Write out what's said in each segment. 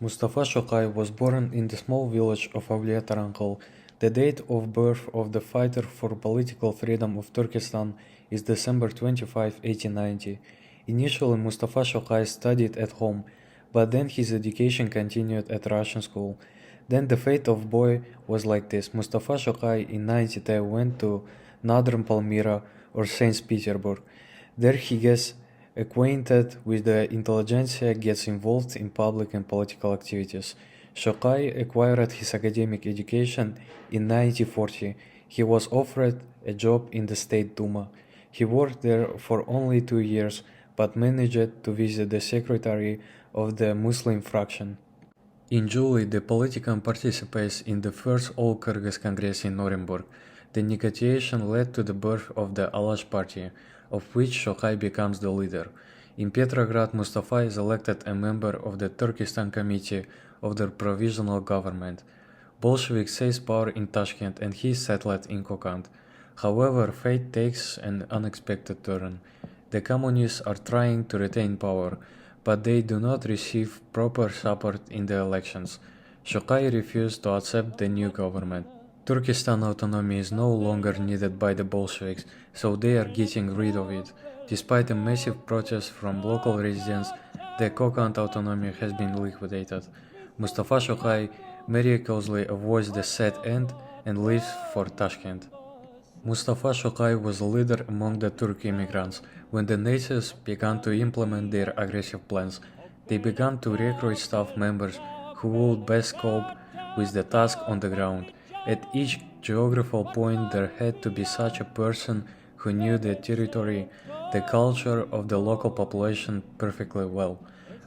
Mustafa Shokay was born in the small village of Abylkhair. The date of birth of the fighter for political freedom of Turkestan is December 25, 1890. Initially, Mustafa Shokay studied at home, but then his education continued at Russian school. Then the fate of boy was like this. Mustafa Shokay in 1910 went to Northern Palmyra or St. Petersburg. There he gets acquainted with the intelligentsia, gets involved in public and political activities. Shokay acquired his academic education in 1940. He was offered a job in the State Duma. He worked there for only 2 years, but managed to visit the secretary of the Muslim fraction. In July, the politician participates in the first All-Kyrgyz Congress in Nuremberg. The negotiation led to the birth of the Alash Party, of which Shokay becomes the leader. In Petrograd, Mustafa is elected a member of the Turkestan Committee of the Provisional Government. Bolsheviks seize power in Tashkent and he is settled in Kokand. However, fate takes an unexpected turn. The communists are trying to retain power, but they do not receive proper support in the elections. Shokay refused to accept the new government. Turkestan autonomy is no longer needed by the Bolsheviks, so they are getting rid of it. Despite a massive protest from local residents, the Kokand autonomy has been liquidated. Mustafa Shokay miraculously avoids the sad end and leaves for Tashkent. Mustafa Shokay was a leader among the Turk immigrants. When the Nazis began to implement their aggressive plans, they began to recruit staff members who would best cope with the task on the ground. At each geographical point there had to be such a person who knew the territory, the culture of the local population perfectly well.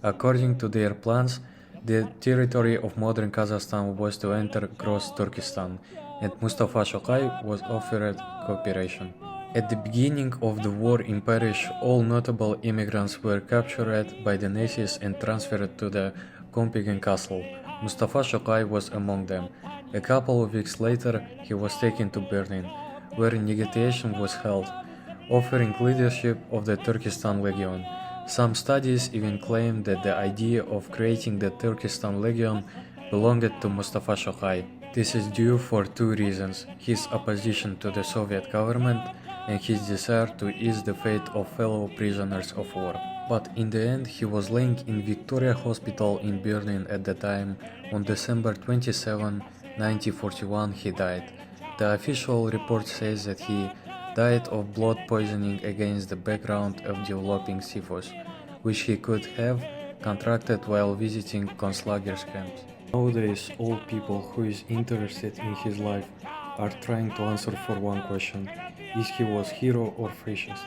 According to their plans, the territory of modern Kazakhstan was to enter Gross Turkestan, and Mustafa Shokay was offered cooperation. At the beginning of the war in Paris, all notable immigrants were captured by the Nazis and transferred to the Compiègne castle. Mustafa Shokay was among them. A couple of weeks later, he was taken to Berlin, where a negotiation was held, offering leadership of the Turkestan Legion. Some studies even claim that the idea of creating the Turkestan Legion belonged to Mustafa Shokay. This is due for two reasons: his opposition to the Soviet government and his desire to ease the fate of fellow prisoners of war. But in the end, he was laying in Victoria Hospital in Berlin at the time. On December 27, 1941, he died. The official report says that he died of blood poisoning against the background of developing syphilis, which he could have contracted while visiting concentration camps. Nowadays, all people who is interested in his life are trying to answer for one question: is he was hero or fascist?